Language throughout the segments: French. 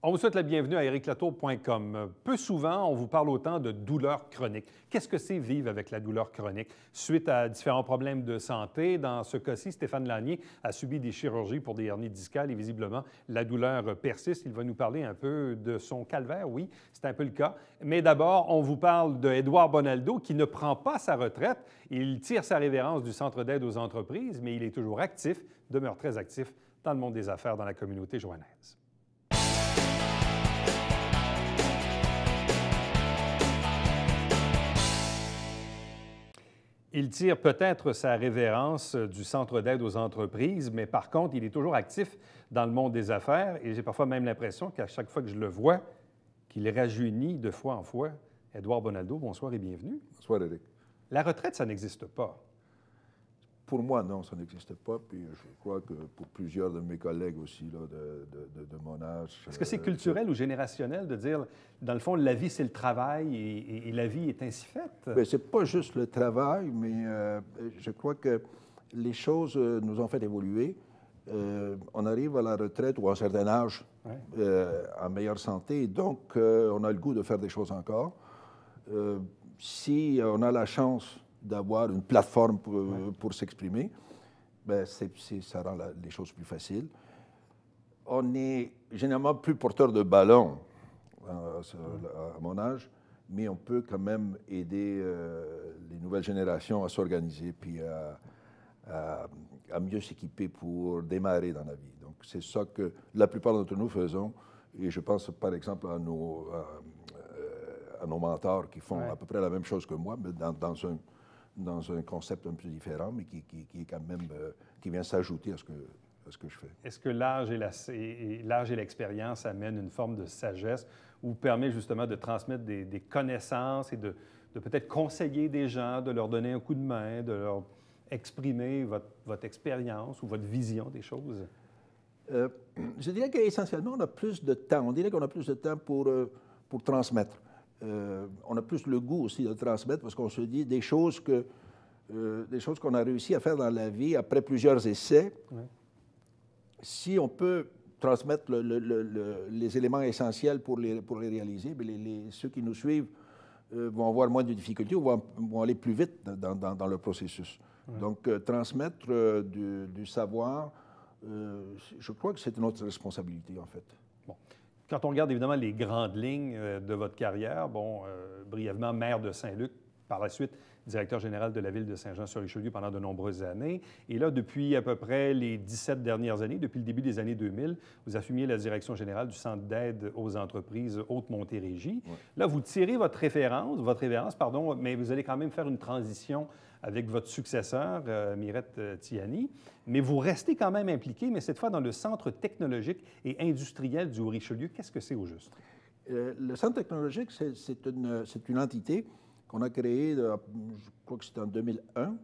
On vous souhaite la bienvenue à ericlatour.com. Peu souvent, on vous parle autant de douleurs chroniques. Qu'est-ce que c'est vivre avec la douleur chronique? Suite à différents problèmes de santé, dans ce cas-ci, Stéphane Lanier a subi des chirurgies pour des hernies discales et visiblement, la douleur persiste. Il va nous parler un peu de son calvaire, oui, c'est un peu le cas. Mais d'abord, on vous parle d'Édouard Bonaldo qui ne prend pas sa retraite. Il tire sa révérence du Centre d'aide aux entreprises, mais il est toujours actif, demeure très actif dans le monde des affaires dans la communauté joannaise. Il tire peut-être sa révérence du Centre d'aide aux entreprises, mais par contre, il est toujours actif dans le monde des affaires et j'ai parfois même l'impression qu'à chaque fois que je le vois, qu'il rajeunit de fois en fois. Édouard Bonaldo, bonsoir et bienvenue. Bonsoir, Éric. La retraite, ça n'existe pas. Pour moi, non, ça n'existe pas. Puis je crois que pour plusieurs de mes collègues aussi, là, de mon âge... Est-ce que c'est culturel ou générationnel de dire, dans le fond, la vie, c'est le travail et la vie est ainsi faite? Bien, c'est pas juste le travail, mais je crois que les choses nous ont fait évoluer. On arrive à la retraite ou à un certain âge en meilleure santé, donc on a le goût de faire des choses encore. Si on a la chance d'avoir une plateforme pour s'exprimer, bien, ça rend les choses plus faciles. On est généralement plus porteur de ballon à mon âge, mais on peut quand même aider les nouvelles générations à s'organiser puis à mieux s'équiper pour démarrer dans la vie. Donc, c'est ça que la plupart d'entre nous faisons. Et je pense, par exemple, à nos mentors qui font à peu près la même chose que moi, mais dans un concept un peu différent, mais qui est quand même, qui vient s'ajouter à ce que je fais. Est-ce que l'âge et l'expérience amènent une forme de sagesse ou permet justement de transmettre des connaissances et de peut-être conseiller des gens, de leur donner un coup de main, de leur exprimer votre expérience ou votre vision des choses? Je dirais qu'essentiellement, on a plus de temps. On dirait qu'on a plus de temps pour transmettre. On a plus le goût aussi de transmettre parce qu'on se dit des choses qu'on a réussi à faire dans la vie après plusieurs essais. Oui. Si on peut transmettre les éléments essentiels pour les réaliser, ceux qui nous suivent vont avoir moins de difficultés ou vont aller plus vite dans le processus. Oui. Donc, transmettre du savoir, je crois que c'est notre responsabilité, en fait. Bon. Quand on regarde évidemment les grandes lignes de votre carrière, brièvement maire de Saint-Luc, par la suite directeur général de la ville de Saint-Jean-sur-Richelieu pendant de nombreuses années. Et là, depuis à peu près les 17 dernières années, depuis le début des années 2000, vous assumiez la direction générale du Centre d'aide aux entreprises Haute-Montérégie. Oui. Là, vous tirez votre révérence, mais vous allez quand même faire une transition avec votre successeur, Mirette Tiani, mais vous restez quand même impliqué, mais cette fois dans le Centre technologique et industriel du Haut-Richelieu. Qu'est-ce que c'est au juste? Le Centre technologique, c'est une entité qu'on a créée, je crois que c'était en 2001,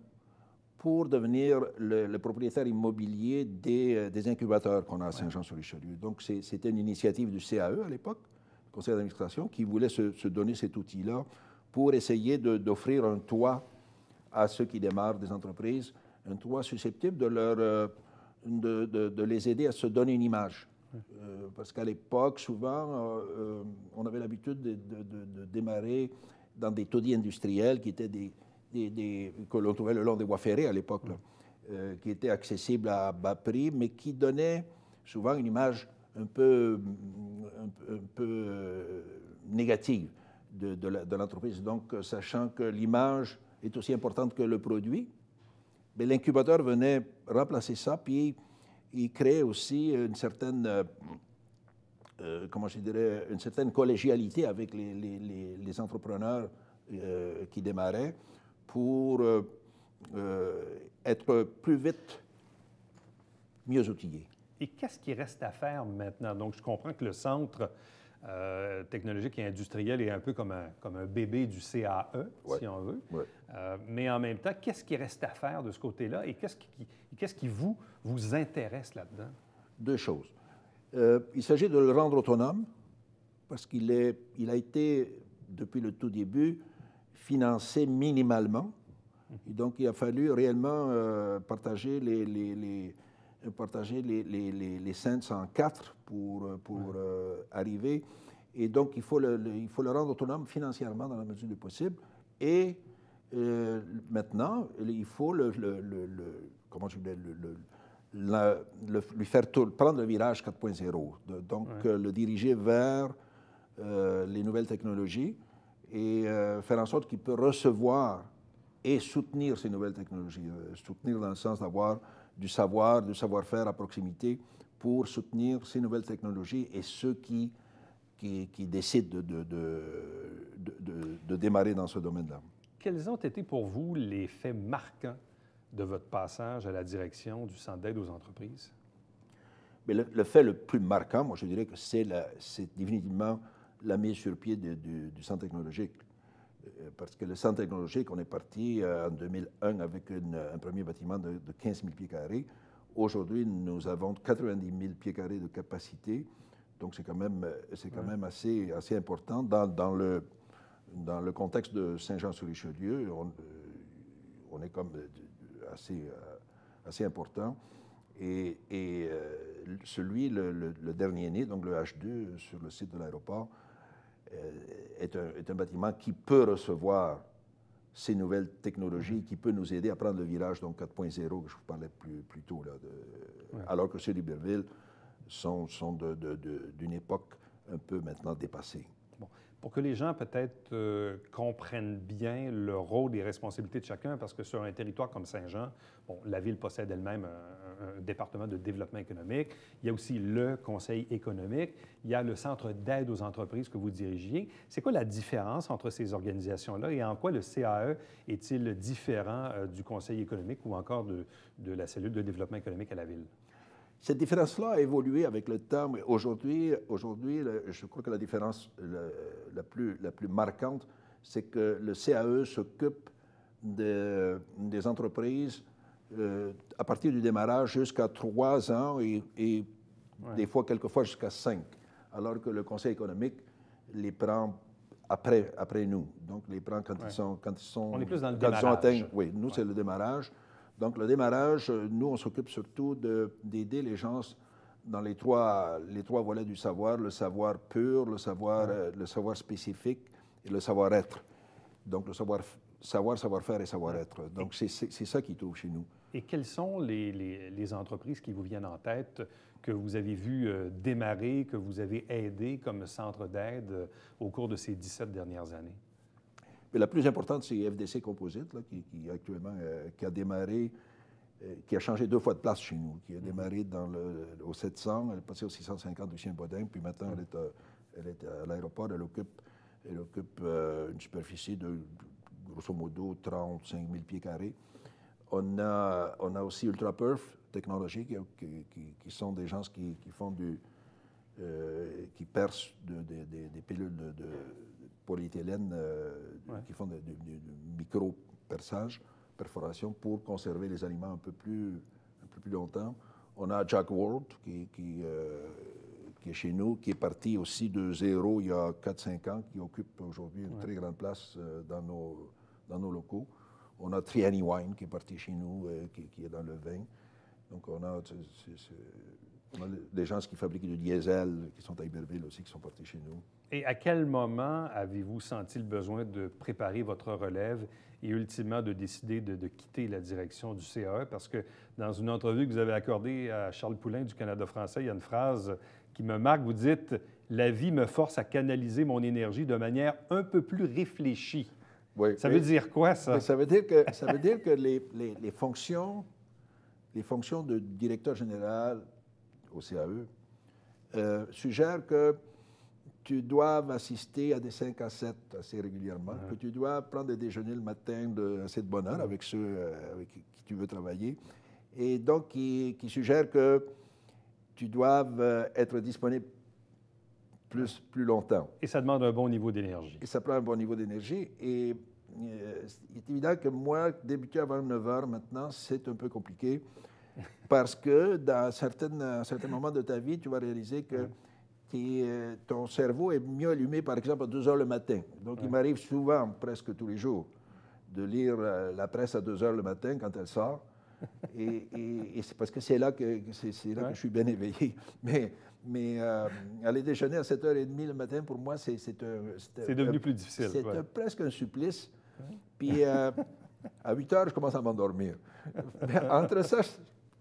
pour devenir le propriétaire immobilier des incubateurs qu'on a à Saint-Jean-sur-Richelieu. Donc, c'était une initiative du CAE à l'époque, le conseil d'administration, qui voulait se donner cet outil-là pour essayer d'offrir un toit à ceux qui démarrent des entreprises, un toit susceptible de les aider à se donner une image. Parce qu'à l'époque, souvent, on avait l'habitude de démarrer dans des taudis industriels qui étaient que l'on trouvait le long des voies ferrées à l'époque, qui étaient accessibles à bas prix, mais qui donnaient souvent une image un peu négative de l'entreprise. Donc, sachant que l'image est aussi importante que le produit, mais l'incubateur venait remplacer ça, puis il créait aussi une certaine, une certaine collégialité avec les entrepreneurs qui démarraient pour être plus vite mieux outillés. Et qu'est-ce qui reste à faire maintenant? Donc, je comprends que le centre technologique et industriel est un peu comme un bébé du CAE, si on veut. Ouais. Mais en même temps, qu'est-ce qui reste à faire de ce côté-là et qu'est-ce qui vous intéresse là-dedans? Deux choses. Il s'agit de le rendre autonome parce qu'il a été, depuis le tout début, financé minimalement. Et donc, il a fallu réellement partager partager les cents en 4 pour arriver. Et donc, il faut le rendre autonome financièrement dans la mesure du possible. Et maintenant, il faut lui faire prendre le virage 4.0. Donc, le diriger vers les nouvelles technologies et faire en sorte qu'il peut recevoir et soutenir ces nouvelles technologies. Soutenir dans le sens d'avoir du savoir-faire à proximité pour soutenir ces nouvelles technologies et ceux qui décident de démarrer dans ce domaine-là. Quels ont été pour vous les faits marquants de votre passage à la direction du Centre d'aide aux entreprises? Mais le fait le plus marquant, moi, je dirais que c'est définitivement la mise sur pied du Centre technologique. Parce que le Centre technologique, on est parti en 2001 avec un premier bâtiment de 15 000 pieds carrés. Aujourd'hui, nous avons 90 000 pieds carrés de capacité. Donc, c'est quand même assez important. Dans le contexte de Saint-Jean-sur-Richelieu, on est comme assez important. Et le dernier né, donc le H2, sur le site de l'aéroport, est un bâtiment qui peut recevoir ces nouvelles technologies, qui peut nous aider à prendre le virage, donc 4.0, que je vous parlais plus tôt, là, alors que ceux d'Iberville sont d'une époque un peu maintenant dépassée. Bon. Pour que les gens peut-être comprennent bien le rôle et responsabilités de chacun, parce que sur un territoire comme Saint-Jean, bon, la ville possède elle-même un département de développement économique. Il y a aussi le conseil économique. Il y a le centre d'aide aux entreprises que vous dirigiez. C'est quoi la différence entre ces organisations-là et en quoi le CAE est-il différent du conseil économique ou encore de la cellule de développement économique à la ville? Cette différence-là a évolué avec le temps, mais aujourd'hui, je crois que la différence la plus marquante, c'est que le CAE s'occupe des entreprises à partir du démarrage jusqu'à 3 ans et des fois, quelquefois, jusqu'à 5, alors que le Conseil économique les prend après nous. Donc, les prend quand ils sont... On est plus dans le démarrage. Oui, nous, c'est le démarrage. Donc, le démarrage, nous, on s'occupe surtout d'aider les gens dans les trois volets du savoir, le savoir pur, le savoir spécifique et le savoir-être. Donc, le savoir-faire et savoir-être. Donc, c'est ça qui trouve chez nous. Et quelles sont les entreprises qui vous viennent en tête, que vous avez vu démarrer, que vous avez aidé comme centre d'aide au cours de ces 17 dernières années? Mais la plus importante, c'est FDC Composite, là, qui actuellement qui a démarré, qui a changé 2 fois de place chez nous, qui a démarré au 700, elle est passée au 650 du Chien-Bodin, puis maintenant elle est à l'aéroport, elle occupe une superficie de grosso modo 35 000 pieds carrés. On a aussi UltraPerf Technologies, qui sont des gens qui font qui percent des pilules de polyéthylène, qui font du micro-perçage, perforation, pour conserver les aliments un peu plus longtemps. On a Jack World, qui est chez nous, qui est parti aussi de zéro il y a 4-5 ans, qui occupe aujourd'hui une très grande place dans nos locaux. On a Triani Wine, qui est parti chez nous, qui est dans le vin. Donc, on a des gens qui fabriquent du diesel, qui sont à Iberville aussi, qui sont partis chez nous. Et à quel moment avez-vous senti le besoin de préparer votre relève et ultimement de décider de quitter la direction du CAE? Parce que dans une entrevue que vous avez accordée à Charles Poulain du Canada français, il y a une phrase qui me marque. Vous dites « La vie me force à canaliser mon énergie de manière un peu plus réfléchie ». Oui, ça veut dire quoi, ça? Ça veut dire que les fonctions de directeur général au CAE suggèrent que tu dois assister à des 5 à 7 assez régulièrement, que tu dois prendre des déjeuners le matin assez de bonne heure avec ceux avec qui tu veux travailler, et donc qui suggère que tu dois être disponible plus longtemps. Et ça demande un bon niveau d'énergie. Et ça prend un bon niveau d'énergie. Et il est évident que moi, débuter avant 9 heures maintenant, c'est un peu compliqué parce que dans certains moments de ta vie, tu vas réaliser que ton cerveau est mieux allumé, par exemple, à 2 heures le matin. Donc, il m'arrive souvent, presque tous les jours, de lire la presse à 2 heures le matin quand elle sort. Et c'est parce que c'est là que je suis bien éveillé. Mais aller déjeuner à 7h30 le matin, pour moi, c'est devenu plus difficile. C'est presque un supplice. Puis à 8h, je commence à m'endormir. Entre ça,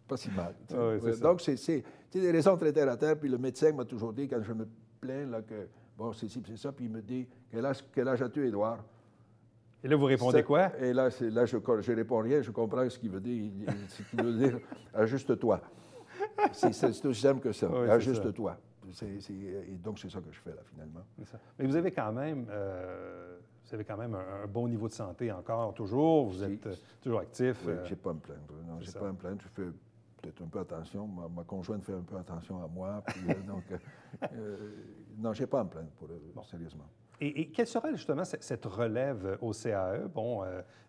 pas si mal. Donc, c'est des raisons très terre à terre. Puis le médecin m'a toujours dit, quand je me plains, là, que bon, c'est ci, c'est ça, puis il me dit, quel âge as-tu, Édouard? Et là, vous répondez quoi? Et là, je réponds rien, je comprends ce qu'il veut dire. Ce qu'il veut dire, ajuste-toi. C'est aussi simple que ça. Oui, ajuste-toi. Et donc, c'est ça que je fais, là, finalement. Mais vous avez quand même, un bon niveau de santé encore, toujours. Vous êtes toujours actif. Oui, je n'ai pas à me plaindre. Non, je n'ai pas à me plaindre. Je fais peut-être un peu attention. Ma conjointe fait un peu attention à moi. Puis, non, je n'ai pas à me plaindre, sérieusement. Et quelle sera justement cette relève au CAE? Bon,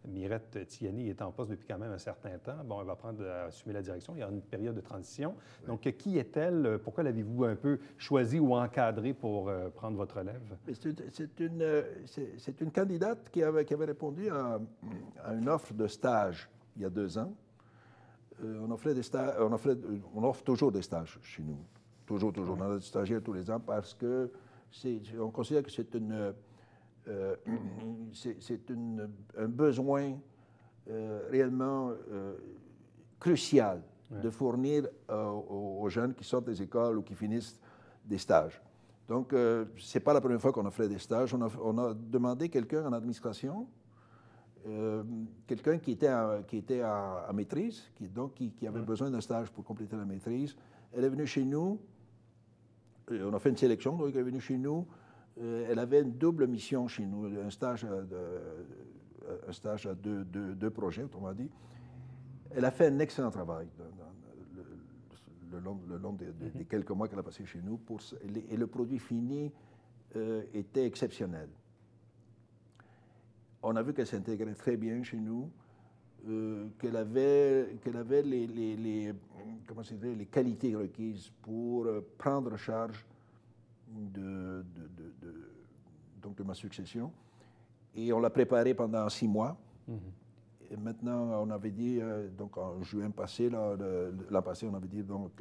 Mirette Thiani est en poste depuis quand même un certain temps. Bon, elle va assumer la direction. Il y aura une période de transition. Oui. Donc, qui est-elle? Pourquoi l'avez-vous un peu choisie ou encadrée pour prendre votre relève? C'est une candidate qui avait répondu à une offre de stage il y a 2 ans. On offre toujours des stages chez nous. Toujours. On a des stagiaires tous les ans parce que on considère que c'est un besoin réellement crucial de fournir aux jeunes qui sortent des écoles ou qui finissent des stages. Donc, ce n'est pas la première fois qu'on a fait des stages. On a demandé quelqu'un en administration, quelqu'un qui était à maîtrise, qui avait besoin d'un stage pour compléter la maîtrise. Elle est venue chez nous. On a fait une sélection, donc elle est venue chez nous. Elle avait une double mission chez nous, un stage à deux projets, autrement dit. Elle a fait un excellent travail le long des quelques mois qu'elle a passé chez nous. Et le produit fini était exceptionnel. On a vu qu'elle s'intégrait très bien chez nous, qu'elle avait les qualités requises pour prendre charge de ma succession. Et on l'a préparée pendant 6 mois. Et maintenant, on avait dit, donc en juin passé, l'an passé, on avait dit, donc,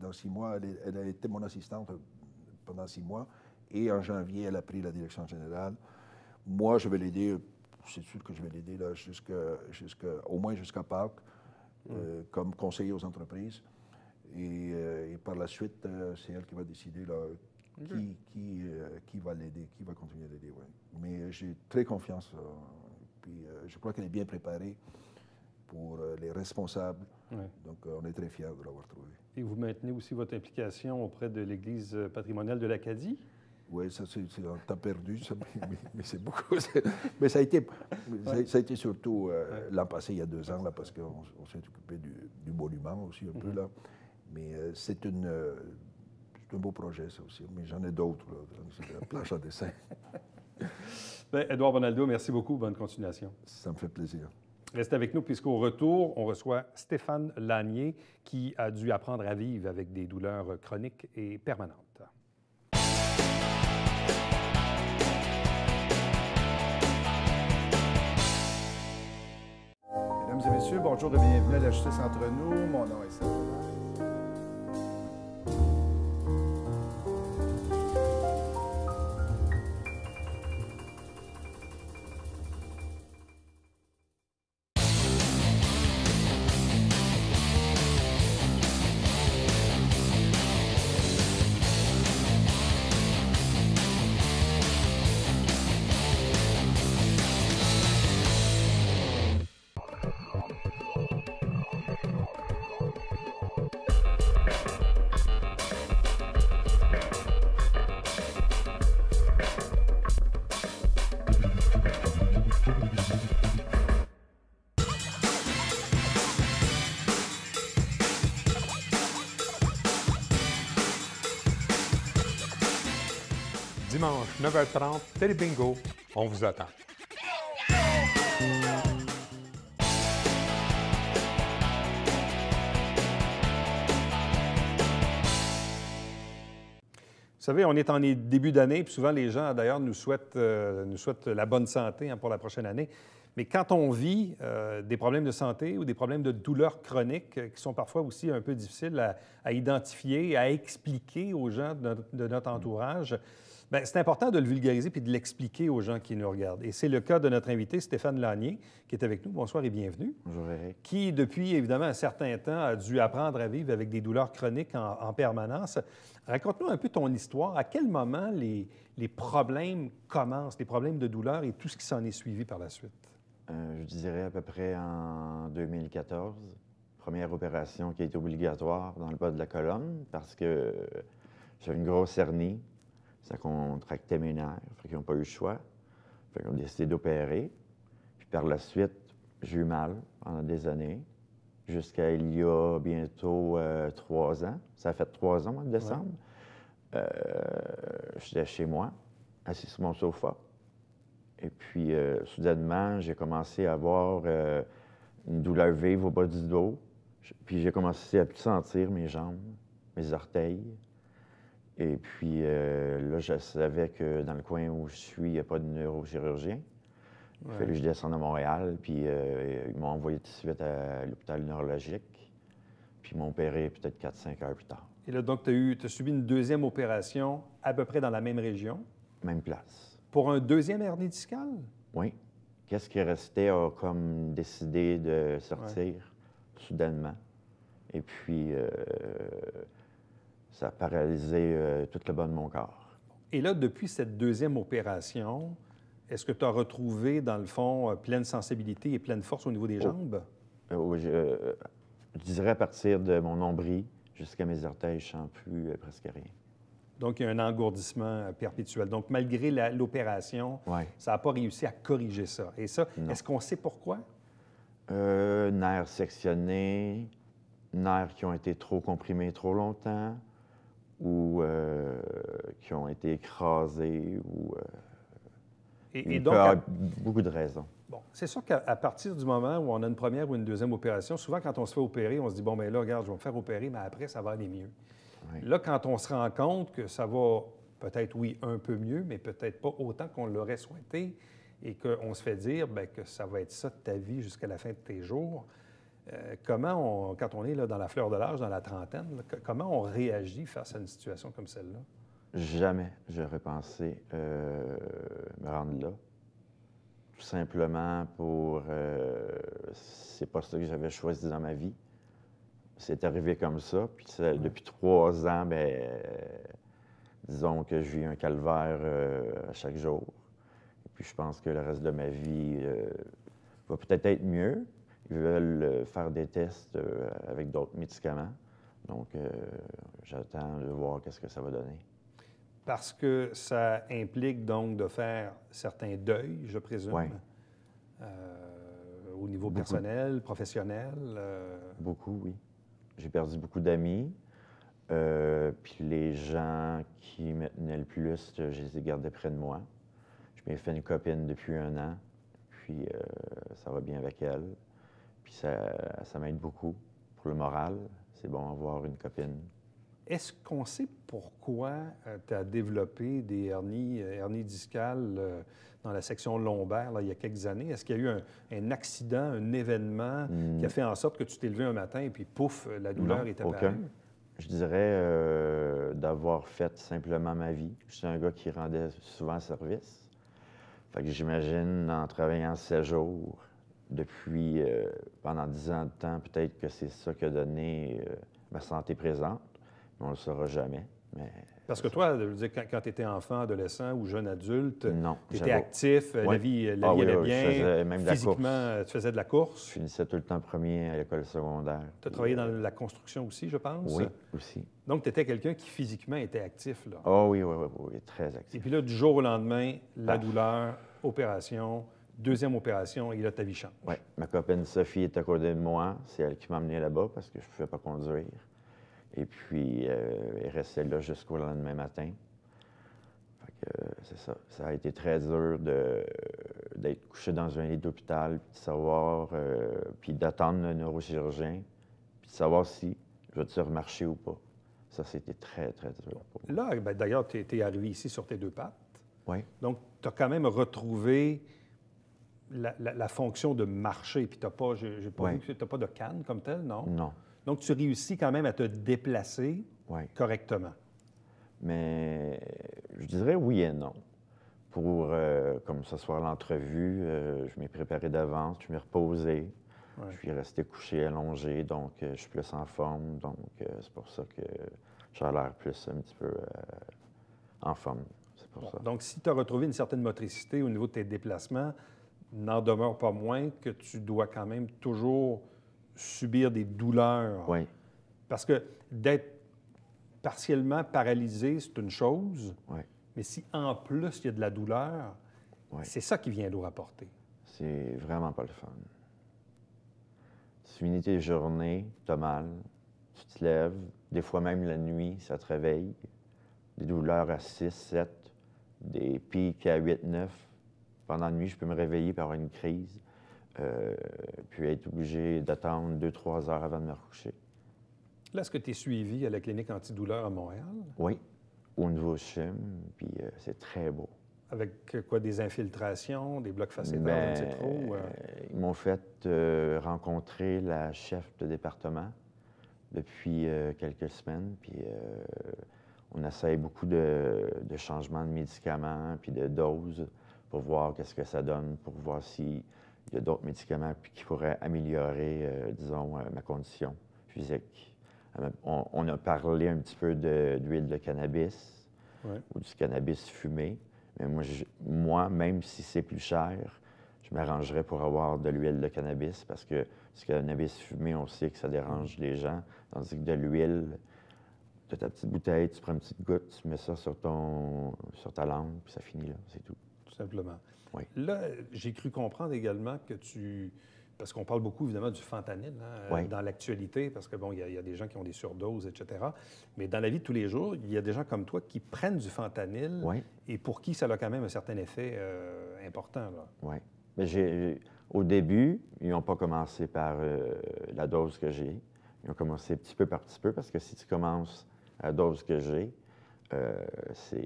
dans 6 mois, elle a été mon assistante pendant 6 mois. Et en janvier, elle a pris la direction générale. Moi, je vais l'aider. C'est sûr que je vais l'aider là, au moins jusqu'à Pâques, comme conseiller aux entreprises. Et par la suite, c'est elle qui va décider là, qui va l'aider, qui va continuer à l'aider. Ouais. Mais j'ai très confiance. Puis je crois qu'elle est bien préparée pour les responsables. Ouais. Donc, on est très fiers de l'avoir trouvée. Et vous maintenez aussi votre implication auprès de l'Église patrimoniale de l'Acadie? Oui, ça, c'est un temps perdu, ça, mais c'est beaucoup. Mais ça a été surtout l'an passé, il y a 2 ans, là, parce qu'on s'est occupé du monument aussi un peu, là. Mais c'est un beau projet, ça aussi. Mais j'en ai d'autres, c'est la planche à dessin. Bien, Édouard Bonaldo, merci beaucoup. Bonne continuation. Ça me fait plaisir. Restez avec nous, puisqu'au retour, on reçoit Stéphane Lanier, qui a dû apprendre à vivre avec des douleurs chroniques et permanentes. Mesdames et messieurs, bonjour et bienvenue à la Justice entre nous. Mon nom est Stéphane. Dimanche, 9h30, Télé Bingo, on vous attend. Vous savez, on est en début d'année, puis souvent les gens, d'ailleurs, nous souhaitent la bonne santé pour la prochaine année. Mais quand on vit des problèmes de santé ou des problèmes de douleurs chroniques qui sont parfois aussi un peu difficiles à identifier, à expliquer aux gens de notre entourage, bien, c'est important de le vulgariser puis de l'expliquer aux gens qui nous regardent. Et c'est le cas de notre invité Stéphane Lanier, qui est avec nous. Bonsoir et bienvenue. Bonjour, Eric. Qui, depuis évidemment un certain temps, a dû apprendre à vivre avec des douleurs chroniques en permanence. Raconte-nous un peu ton histoire. À quel moment les problèmes commencent, les problèmes de douleur et tout ce qui s'en est suivi par la suite? Je dirais à peu près en 2014, première opération qui a été obligatoire dans le bas de la colonne parce que j'avais une grosse hernie, ça contractait mes nerfs, fait qu'ils n'ont pas eu le choix. Fait qu'ils ont décidé d'opérer. Puis par la suite, j'ai eu mal pendant des années, jusqu'à il y a bientôt 3 ans. Ça a fait 3 ans, au mois de décembre. J'étais chez moi, assis sur mon sofa. Et puis, soudainement, j'ai commencé à avoir une douleur vive au bas du dos. Puis, j'ai commencé à plus sentir mes jambes, mes orteils. Et puis, là, je savais que dans le coin où je suis, il n'y a pas de neurochirurgien. Il fallait que je descende à Montréal. Puis, ils m'ont envoyé tout de suite à l'hôpital neurologique. Puis, ils m'ont opéré peut-être 4-5 heures plus tard. Et là, donc, tu as subi une deuxième opération à peu près dans la même région. Même place. Pour un deuxième hernie discale? Oui. Qu'est-ce qui restait a comme décidé de sortir soudainement. Et puis, ça a paralysé tout le bas de mon corps. Et là, depuis cette deuxième opération, est-ce que tu as retrouvé, dans le fond, pleine sensibilité et pleine force au niveau des jambes? Je dirais à partir de mon nombril jusqu'à mes orteils, je ne sens plus presque rien. Donc, il y a un engourdissement perpétuel. Donc, malgré l'opération, ça n'a pas réussi à corriger ça. Et ça, est-ce qu'on sait pourquoi? Nerfs sectionnés, nerfs qui ont été trop comprimés trop longtemps ou qui ont été écrasés. Et donc, il peut y avoir beaucoup de raisons. Bon, c'est sûr qu'à partir du moment où on a une première ou une deuxième opération, souvent, quand on se fait opérer, on se dit, bon, bien là, regarde, je vais me faire opérer, mais après, ça va aller mieux. Oui. Là, quand on se rend compte que ça va peut-être, oui, un peu mieux, mais peut-être pas autant qu'on l'aurait souhaité, et qu'on se fait dire bien, que ça va être ça de ta vie jusqu'à la fin de tes jours, comment quand on est là, dans la fleur de l'âge, dans la trentaine, là, comment on réagit face à une situation comme celle-là? Jamais j'aurais pensé me rendre là. Tout simplement pour... c'est pas ça que j'avais choisi dans ma vie. C'est arrivé comme ça. Puis depuis 3 ans, bien, disons que j'ai eu un calvaire à chaque jour. Et puis je pense que le reste de ma vie va peut-être être mieux. Ils veulent faire des tests avec d'autres médicaments. Donc, j'attends de voir qu'est-ce que ça va donner. Parce que ça implique donc de faire certains deuils, je présume, au niveau personnel, professionnel. Beaucoup, oui. J'ai perdu beaucoup d'amis. Puis les gens qui me tenaient le plus, je les ai gardés près de moi. Je m'ai fait une copine depuis 1 an. Puis ça va bien avec elle. Puis ça m'aide beaucoup pour le moral. C'est bon avoir une copine. Est-ce qu'on sait pourquoi tu as développé des hernies discales dans la section lombaire là, il y a quelques années? Est-ce qu'il y a eu un accident, un événement qui a fait en sorte que tu t'es levé un matin et puis pouf, la douleur est apparue? Aucun. Je dirais d'avoir fait simplement ma vie. Je suis un gars qui rendait souvent service. Fait que j'imagine, en travaillant 7 jours, depuis pendant 10 ans de temps, peut-être que c'est ça qui a donné ma santé présente. On ne le saura jamais. Mais parce que toi, je veux dire, quand tu étais enfant, adolescent ou jeune adulte, tu étais actif, la vie allait bien, je faisais même physiquement, tu faisais de la course. Je finissais tout le temps premier à l'école secondaire. Tu as travaillé dans la construction aussi, je pense? Oui, aussi. Donc, tu étais quelqu'un qui physiquement était actif, là? Oh oui, très actif. Et puis là, du jour au lendemain, la douleur, opération, deuxième opération, et là, ta vie change. Oui. Ma copine Sophie est à côté de moi. C'est elle qui m'a emmené là-bas parce que je ne pouvais pas conduire. Et puis, elle restait là jusqu'au lendemain matin. Fait que c'est ça. Ça a été très dur d'être couché dans un lit d'hôpital, puis de savoir, puis d'attendre le neurochirurgien, puis de savoir si je vais-tu remarcher ou pas. Ça, c'était très, très dur. Là, bien, d'ailleurs, tu es arrivé ici sur tes 2 pattes. Oui. Donc, tu as quand même retrouvé la fonction de marcher, puis tu n'as pas, j'ai pas Ouais. vu que tu n'as pas de canne comme telle, non? Non. Donc, tu réussis quand même à te déplacer Oui. correctement. Mais je dirais oui et non. Pour, comme ce soir, l'entrevue, je m'ai préparé d'avance, je m'ai reposé. Ouais. Je suis resté couché, allongé, donc je suis plus en forme. Donc, c'est pour ça que j'ai l'air plus un petit peu en forme. C'est pour Bon, ça. donc, si tu as retrouvé une certaine motricité au niveau de tes déplacements, n'en demeure pas moins que tu dois quand même toujours subir des douleurs. Oui, Parce que d'être partiellement paralysé, c'est une chose, oui, mais si en plus il y a de la douleur, oui. c'est ça qui vient lourd à porter. C'est vraiment pas le fun. Tu finis tes journées, t'as mal, tu te lèves, des fois même la nuit, ça te réveille. Des douleurs à 6, 7, des pics à 8, 9. Pendant la nuit, je peux me réveiller par une crise, puis être obligé d'attendre 2-3 heures avant de me recoucher. Là, est-ce que tu es suivi à la clinique antidouleur à Montréal? Oui, au niveau CHUM, puis c'est très beau. Avec quoi, des infiltrations, des blocs facétaires, je Ben, ne sais trop? Ils m'ont fait rencontrer la chef de département depuis quelques semaines, puis on essaye beaucoup de changements de médicaments, puis de doses pour voir qu'est-ce que ça donne, pour voir s'il y a d'autres médicaments qui pourraient améliorer, disons, ma condition physique. On a parlé un petit peu d'huile de cannabis Ouais. ou du cannabis fumé. Mais moi, même si c'est plus cher, je m'arrangerais pour avoir de l'huile de cannabis parce que du cannabis fumé, on sait que ça dérange les gens. Tandis que de l'huile, tu as ta petite bouteille, tu prends une petite goutte, tu mets ça sur ta langue, puis ça finit là, c'est tout. Tout simplement. Oui. Là, j'ai cru comprendre également que parce qu'on parle beaucoup, évidemment, du fentanyl Oui. dans l'actualité, parce que, bon, il y a des gens qui ont des surdoses, etc. Mais dans la vie de tous les jours, il y a des gens comme toi qui prennent du fentanyl Oui. et pour qui ça a quand même un certain effet important, là. Oui. Mais au début, ils n'ont pas commencé par la dose que j'ai. Ils ont commencé petit peu par petit peu parce que si tu commences à la dose que j'ai, tu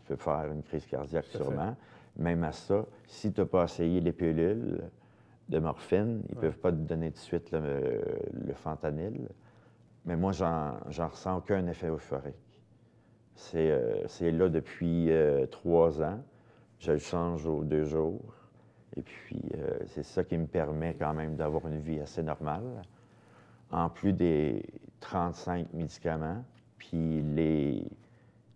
peux faire une crise cardiaque Tout à fait. sûrement. Même à ça, si tu n'as pas essayé les pilules de morphine, ils ne peuvent pas te donner tout de suite le fentanyl. Mais moi, j'en ressens aucun effet euphorique. C'est là depuis 3 ans. Je le change aux 2 jours. Et puis, c'est ça qui me permet quand même d'avoir une vie assez normale. En plus des 35 médicaments, puis les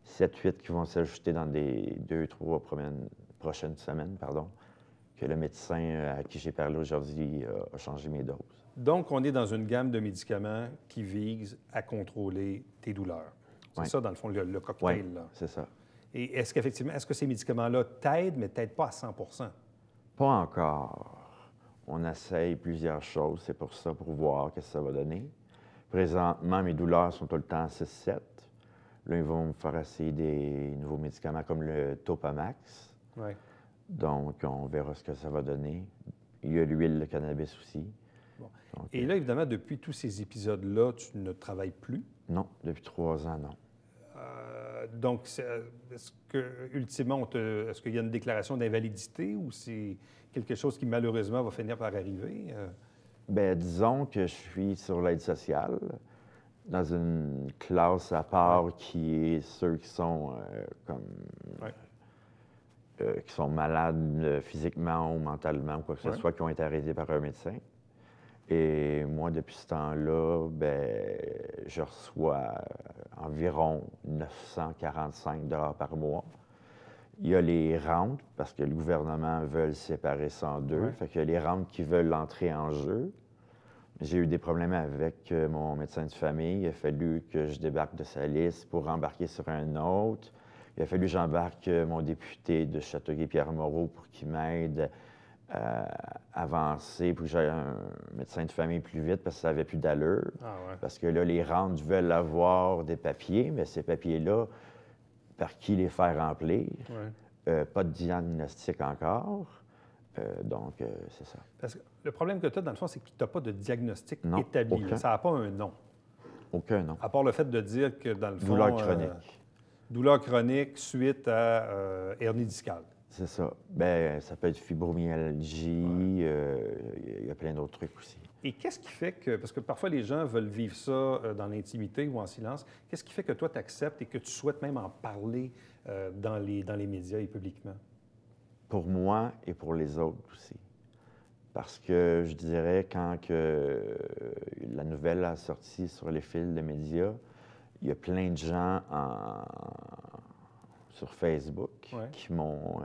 7-8 qui vont s'ajouter dans des 2-3 prochaines semaines, que le médecin à qui j'ai parlé aujourd'hui a changé mes doses. Donc, on est dans une gamme de médicaments qui vise à contrôler tes douleurs. C'est Oui. ça, dans le fond, le cocktail, Oui, là. c'est ça. Et est-ce que ces médicaments-là t'aident, mais t'aident pas à 100 Pas encore. On essaye plusieurs choses, c'est pour ça, pour voir ce que ça va donner. Présentement, mes douleurs sont tout le temps à 6-7. Là, ils vont me faire essayer des nouveaux médicaments comme le Topamax. Oui. Donc, on verra ce que ça va donner. Il y a l'huile de cannabis aussi. Bon. Donc, Et là, évidemment, depuis tous ces épisodes-là, tu ne travailles plus. non, depuis 3 ans, non. Donc, est-ce que, ultimement, est-ce qu'il y a une déclaration d'invalidité ou c'est quelque chose qui, malheureusement, va finir par arriver? Bien, disons que je suis sur l'aide sociale, dans une classe à part qui est ceux qui sont qui sont malades physiquement ou mentalement ou quoi que ce soit, qui ont été arrêtés par un médecin. Et moi, depuis ce temps-là, ben, je reçois environ 945 $ par mois. Il y a les rentes, parce que le gouvernement veut séparer ça en deux. Ouais. Fait qu'il y a les rentes qui veulent entrer en jeu. J'ai eu des problèmes avec mon médecin de famille. Il a fallu que je débarque de sa liste pour embarquer sur un autre. Il a fallu que j'embarque mon député de Châteauguay-Pierre Moreau pour qu'il m'aide à avancer, pour que j'aille un médecin de famille plus vite, parce que ça n'avait plus d'allure. Ah ouais. Parce que là, les rentes veulent avoir des papiers, mais ces papiers-là, par qui les faire remplir? Ouais. Pas de diagnostic encore. Donc, c'est ça. Parce que le problème que tu as, dans le fond, c'est que tu n'as pas de diagnostic Non, établi. aucun. Ça n'a pas un nom. Aucun nom. À part le fait de dire que, dans le fond... Douleur chronique. douleur chronique suite à hernie discale. C'est ça. Bien, ça peut être fibromyalgie, il y a plein d'autres trucs aussi. Et qu'est-ce qui fait que, parce que parfois les gens veulent vivre ça dans l'intimité ou en silence, qu'est-ce qui fait que toi, tu acceptes et que tu souhaites même en parler dans les médias et publiquement? Pour moi et pour les autres aussi. Parce que je dirais, quand la nouvelle a sorti sur les fils de médias, il y a plein de gens sur Facebook qui m'ont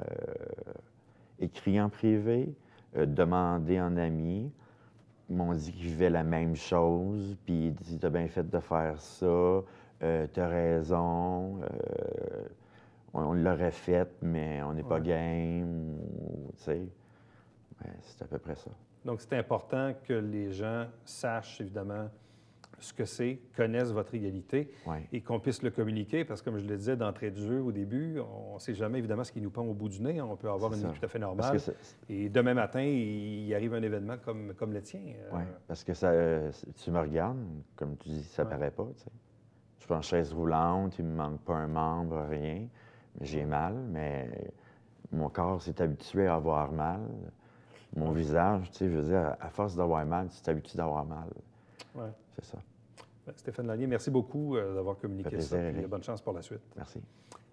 écrit en privé, demandé en ami, m'ont dit qu'ils vivaient la même chose, puis ils disent « T'as bien fait de faire ça, t'as raison, on l'aurait fait, mais on n'est pas game. » Tu sais, c'est à peu près ça. Donc, c'est important que les gens sachent, évidemment, ce que c'est, connaissent votre réalité et qu'on puisse le communiquer, parce que, comme je le disais d'entrée de jeu au début, on ne sait jamais, évidemment, ce qui nous pend au bout du nez. On peut avoir une vie tout à fait normale. Et demain matin, il arrive un événement comme le tien. Oui, parce que tu me regardes, comme tu dis, ça paraît pas. Tu sais. Je suis en chaise roulante, il me manque pas un membre, rien. J'ai mal, mais mon corps s'est habitué à avoir mal. Mon visage, tu sais, je veux dire, à force d'avoir mal, tu t'habitues d'avoir mal. Ouais. C'est ça. Stéphane Lallier, merci beaucoup d'avoir communiqué ça. Et bonne chance pour la suite. Merci.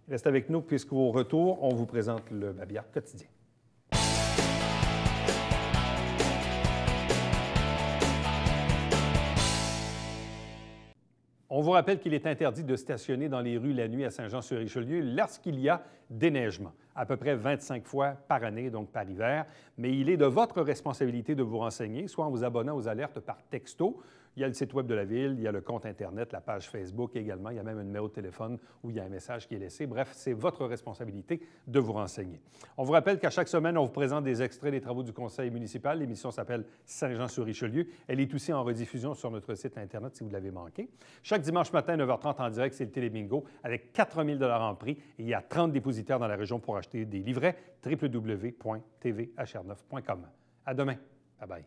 Reste avec nous, puisqu'au retour, on vous présente le Babillard quotidien. On vous rappelle qu'il est interdit de stationner dans les rues la nuit à Saint-Jean-sur-Richelieu lorsqu'il y a déneigement, à peu près 25 fois par année, donc par hiver. Mais il est de votre responsabilité de vous renseigner, soit en vous abonnant aux alertes par texto. Il y a le site web de la Ville, il y a le compte Internet, la page Facebook également. Il y a même un numéro de téléphone où il y a un message qui est laissé. Bref, c'est votre responsabilité de vous renseigner. On vous rappelle qu'à chaque semaine, on vous présente des extraits des travaux du conseil municipal. L'émission s'appelle Saint-Jean-sur-Richelieu. Elle est aussi en rediffusion sur notre site Internet si vous l'avez manqué. Chaque dimanche matin, 9h30 en direct, c'est le Télébingo avec 4 000 $ en prix. Et il y a 30 dépositaires dans la région pour acheter des livrets. www.tvhr9.com. À demain. Bye-bye.